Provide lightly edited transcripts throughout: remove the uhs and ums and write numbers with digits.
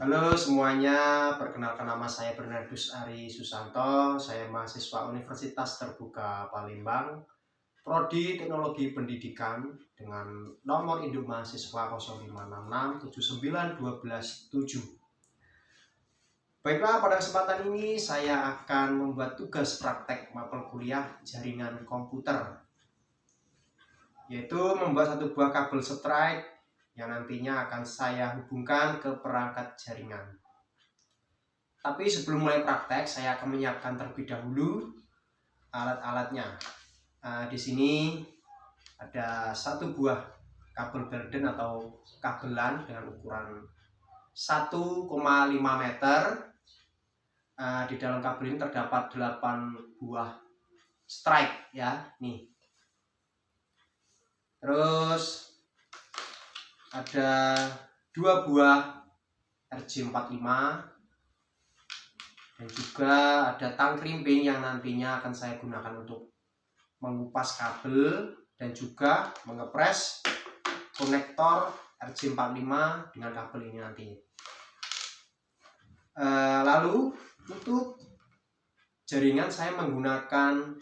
Halo semuanya, perkenalkan nama saya Bernardus Ari Susanto. Saya mahasiswa Universitas Terbuka Palembang, Prodi Teknologi Pendidikan dengan nomor induk mahasiswa 056679127. Baiklah, pada kesempatan ini saya akan membuat tugas praktek mapel kuliah jaringan komputer, yaitu membuat satu buah kabel setrike yang nantinya akan saya hubungkan ke perangkat jaringan. Tapi sebelum mulai praktek, saya akan menyiapkan terlebih dahulu alat-alatnya. Di sini ada satu buah kabel Belden atau kabelan dengan ukuran 1,5 meter. Di dalam kabel ini terdapat 8 buah strike ya, nih. Terus ada 2 buah RJ45 dan juga ada tang krimping yang nantinya akan saya gunakan untuk mengupas kabel dan juga mengepres konektor RJ45 dengan kabel ini nantinya. Lalu untuk jaringan saya menggunakan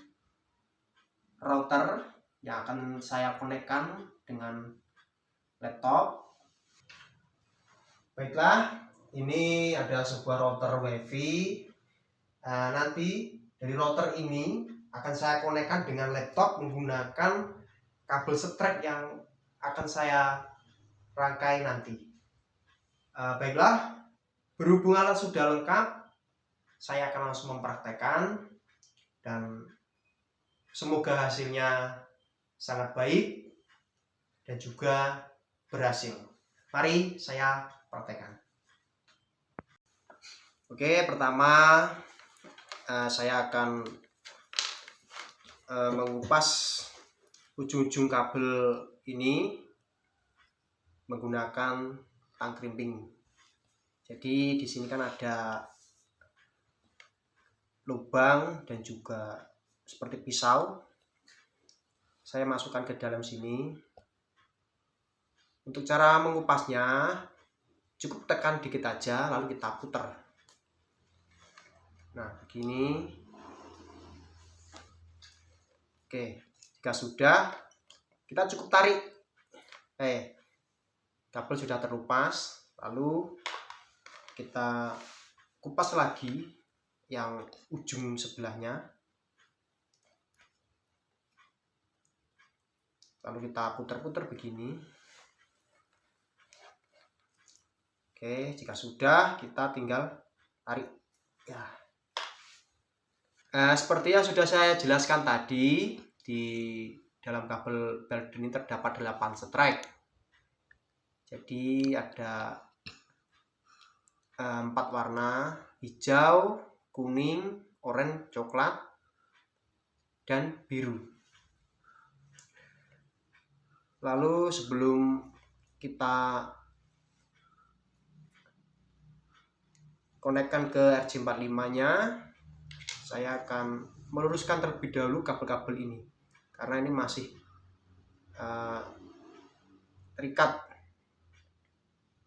router yang akan saya konekkan dengan laptop. Baiklah, ini ada sebuah router WiFi. Nanti dari router ini akan saya konekkan dengan laptop menggunakan kabel setrek yang akan saya rangkai nanti. Baiklah, berhubung alat sudah lengkap, saya akan langsung mempraktekkan dan semoga hasilnya sangat baik dan juga berhasil. Mari saya praktekkan. Oke, pertama saya akan mengupas ujung-ujung kabel ini menggunakan tang krimping. Jadi di sini kan ada lubang dan juga seperti pisau. Saya masukkan ke dalam sini. Untuk cara mengupasnya, cukup tekan dikit aja lalu kita putar. Nah, begini. Oke, jika sudah, kita cukup tarik. Kabel sudah terlepas, lalu kita kupas lagi yang ujung sebelahnya. Lalu kita putar-putar begini. Oke, jika sudah, kita tinggal tarik. Ya. Seperti yang sudah saya jelaskan tadi, di dalam kabel Belden ini terdapat 8 strike. Jadi ada 4 warna: hijau, kuning, oranye, coklat, dan biru. Lalu sebelum kita konekkan ke RJ45-nya, saya akan meluruskan terlebih dahulu kabel-kabel ini karena ini masih terikat,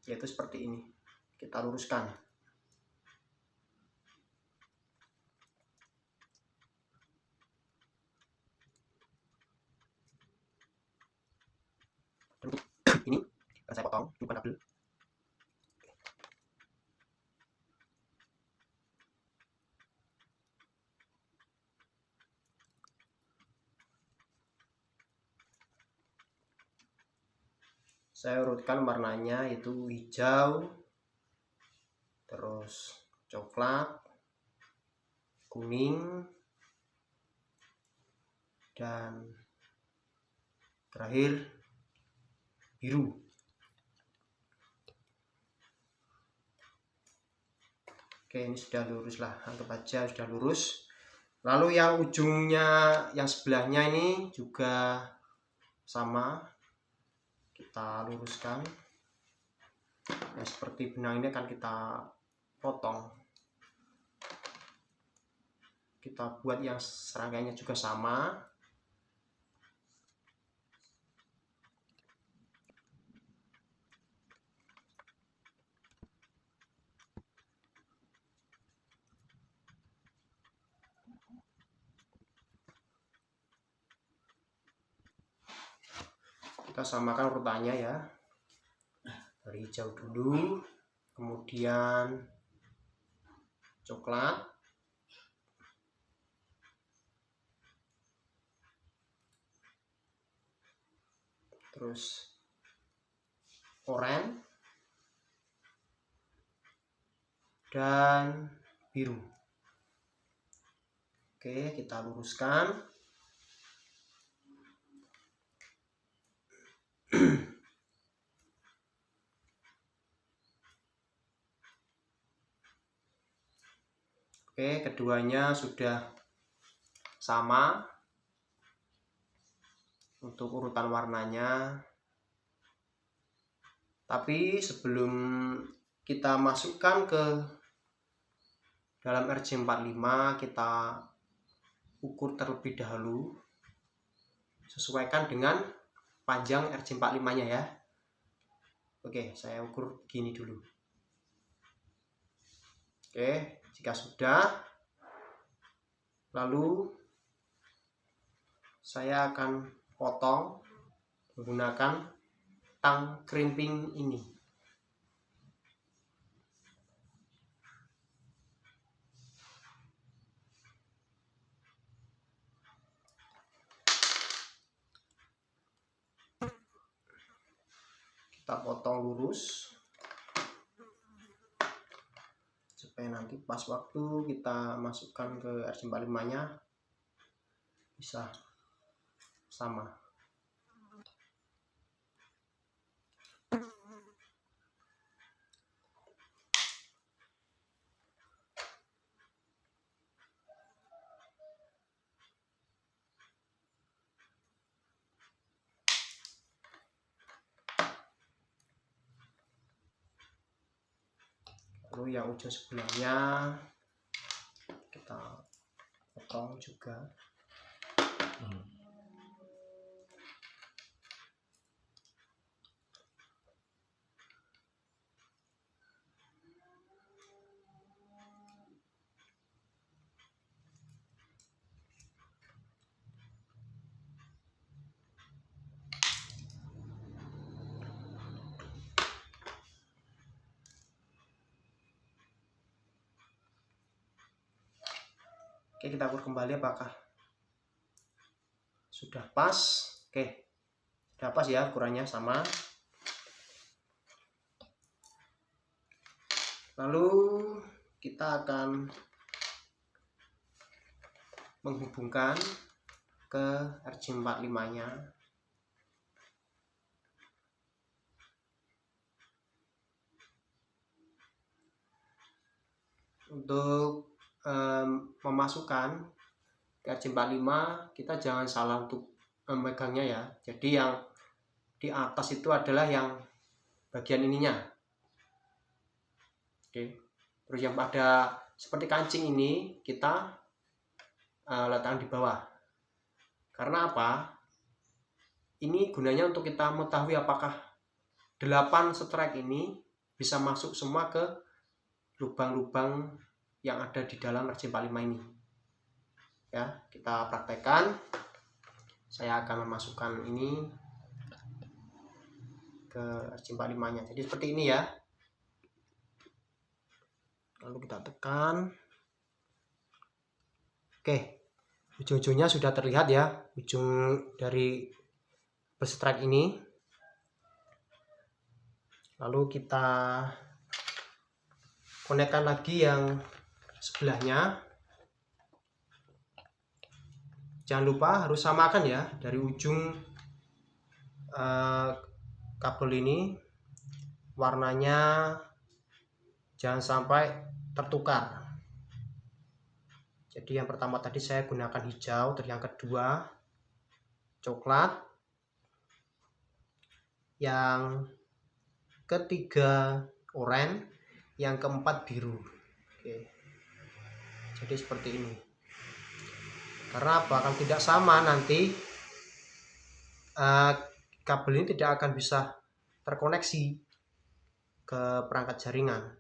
yaitu seperti ini. Kita luruskan. Ini akan saya potong, ini bukan kabel. Saya urutkan warnanya, yaitu hijau, terus coklat, kuning, dan terakhir biru. Oke, ini sudah lurus lah, anggap aja sudah lurus. Lalu yang ujungnya, yang sebelahnya ini juga sama, kita luruskan. Nah, seperti benang ini akan kita potong. Kita buat yang serangkaiannya juga sama. Kita samakan urutannya ya, dari hijau dulu, kemudian coklat, terus oranye, dan biru. Oke, kita luruskan. Oke, keduanya sudah sama untuk urutan warnanya. Tapi sebelum kita masukkan ke dalam RJ45, kita ukur terlebih dahulu. Sesuaikan dengan panjang RJ45-nya ya. Oke, saya ukur begini dulu. Oke, jika sudah, lalu saya akan potong menggunakan tang crimping ini. Kita potong lurus supaya nanti pas waktu kita masukkan ke RJ45-nya bisa sama. Lalu yang ujung sebelahnya kita potong juga. Oke, kita ukur kembali apakah sudah pas. Oke, sudah pas ya, ukurannya sama. Lalu kita akan menghubungkan ke RJ45-nya. Untuk memasukkan ke RJ45, kita jangan salah untuk memegangnya ya. Jadi yang di atas itu adalah yang bagian ininya. Oke. Terus yang pada seperti kancing ini kita letakkan di bawah. Karena apa? Ini gunanya untuk kita mengetahui apakah 8 strike ini bisa masuk semua ke lubang-lubang yang ada di dalam RJ45 ini. Ya, kita praktekkan. Saya akan memasukkan ini ke RJ45-nya. Jadi seperti ini ya. Lalu kita tekan. Oke, ujung-ujungnya sudah terlihat ya, ujung dari strike ini. Lalu kita konekkan lagi yang sebelahnya. Jangan lupa harus samakan ya, dari ujung kabel ini warnanya jangan sampai tertukar. Jadi yang pertama tadi saya gunakan hijau, terus yang kedua coklat, yang ketiga oranye, yang keempat biru. Oke. Jadi seperti ini. Karena apa? Kalau tidak sama nanti kabel ini tidak akan bisa terkoneksi ke perangkat jaringan.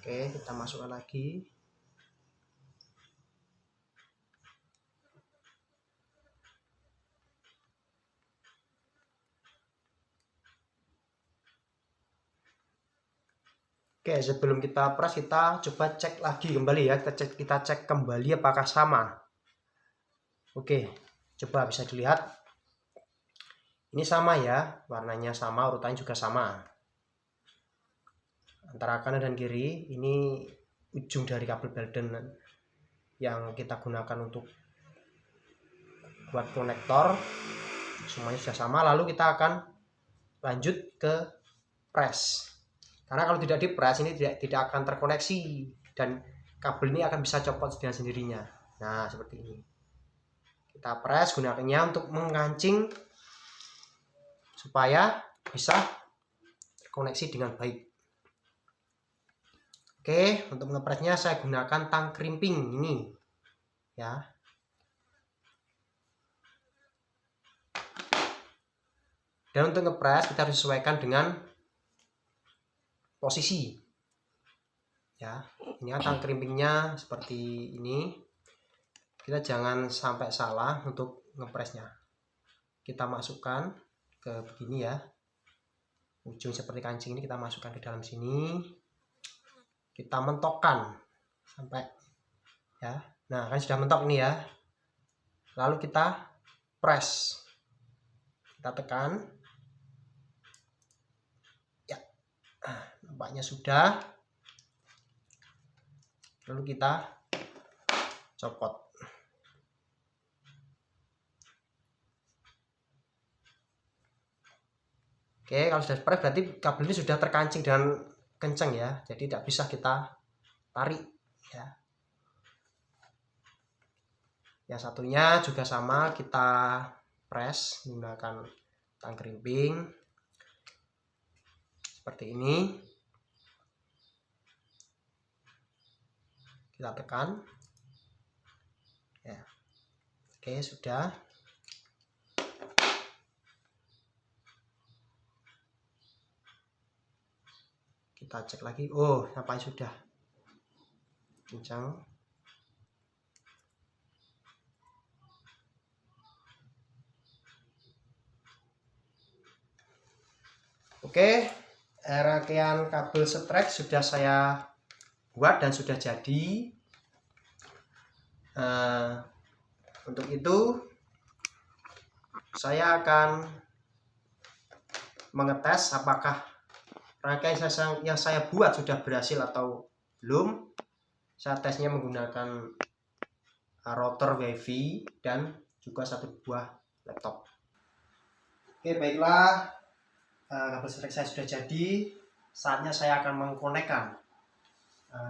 Oke, kita masukkan lagi. Oke, sebelum kita press, kita coba cek lagi kembali ya. Kita cek kembali apakah sama. Oke, coba bisa dilihat. Ini sama ya, warnanya sama, urutannya juga sama. Antara kanan dan kiri, ini ujung dari kabel Belden yang kita gunakan untuk buat konektor. Semuanya sudah sama, lalu kita akan lanjut ke press. Karena kalau tidak di press ini tidak akan terkoneksi dan kabel ini akan bisa copot dengan sendirinya. Nah, seperti ini. Kita press gunakannya untuk mengancing supaya bisa terkoneksi dengan baik. Oke, untuk ngepresnya saya gunakan tang krimping ini. Ya. Dan untuk ngepres kita harus sesuaikan dengan posisi. Ya, ini tang krimpingnya seperti ini. Kita jangan sampai salah untuk ngepresnya. Kita masukkan ke begini ya. Ujung seperti kancing ini kita masukkan ke dalam sini. Kita mentokkan sampai ya. Nah, kan sudah mentok ini ya. Lalu kita press. Kita tekan. Ya. Nampaknya sudah. Lalu kita copot. Oke, kalau sudah press berarti kabel ini sudah terkancing dengan kencang ya. Jadi tidak bisa kita tarik ya. Yang satunya juga sama, kita press menggunakan tang krimping seperti ini. Kita tekan ya. Oke, sudah. Kita cek lagi. Oh, nampaknya sudah kencang. Oke, rangkaian kabel setrek sudah saya buat dan sudah jadi. Untuk itu saya akan mengetes apakah rangkaian yang saya buat sudah berhasil atau belum. Saya tesnya menggunakan router WiFi dan juga satu buah laptop. Oke, baiklah, kabel setrek saya sudah jadi. Saatnya saya akan mengkonekkan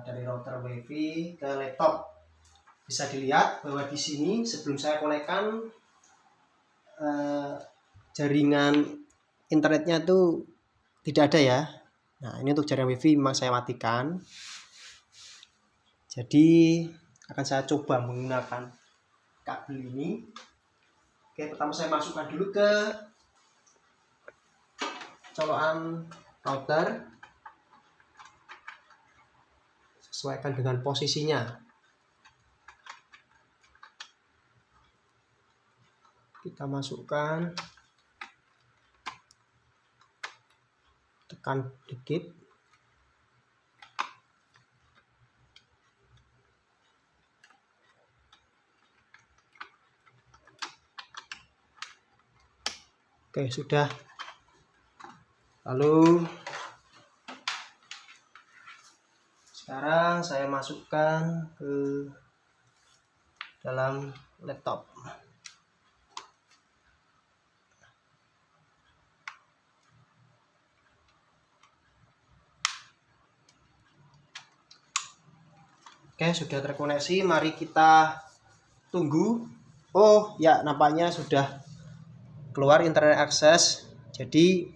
dari router WiFi ke laptop. Bisa dilihat bahwa di sini sebelum saya konekkan jaringan internetnya itu tidak ada ya. Nah, ini untuk jaringan WiFi memang saya matikan. Jadi akan saya coba menggunakan kabel ini. Oke, pertama saya masukkan dulu ke colokan router. Sesuaikan dengan posisinya. Kita masukkan, tekan dikit. Oke, sudah. Lalu sekarang saya masukkan ke dalam laptop. Oke, sudah terkoneksi. Mari kita tunggu. Oh ya, nampaknya sudah keluar internet akses. Jadi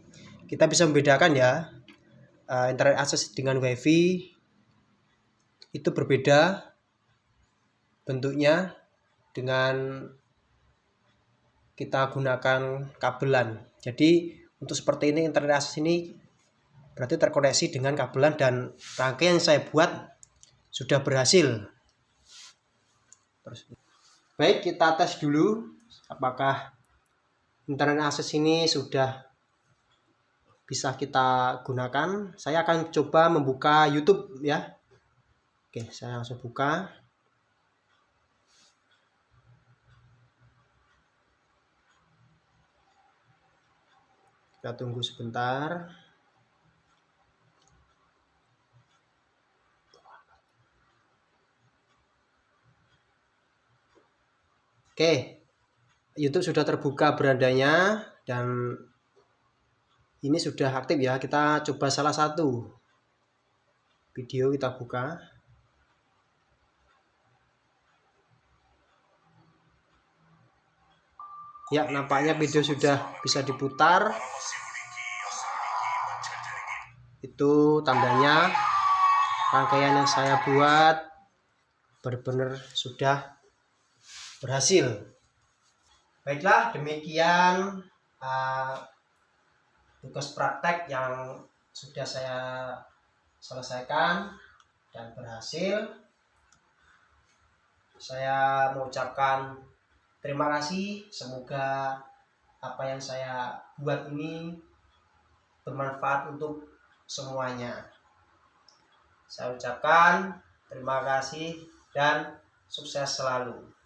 kita bisa membedakan ya, internet akses dengan WiFi itu berbeda bentuknya dengan kita gunakan kabelan. Jadi untuk seperti ini internet akses ini berarti terkoneksi dengan kabelan dan rangkaian yang saya buat sudah berhasil. Baik, kita tes dulu apakah internet akses ini sudah bisa kita gunakan. Saya akan coba membuka YouTube ya. Oke, saya langsung buka. Kita tunggu sebentar. Oke, YouTube sudah terbuka berandanya dan ini sudah aktif ya. Kita coba salah satu video, kita buka. Ya, nampaknya video sudah bisa diputar. Itu tandanya rangkaian yang saya buat benar-benar sudah berhasil. Baiklah, demikian tugas praktek yang sudah saya selesaikan dan berhasil. Saya mengucapkan terima kasih. Semoga apa yang saya buat ini bermanfaat untuk semuanya. Saya ucapkan terima kasih dan sukses selalu.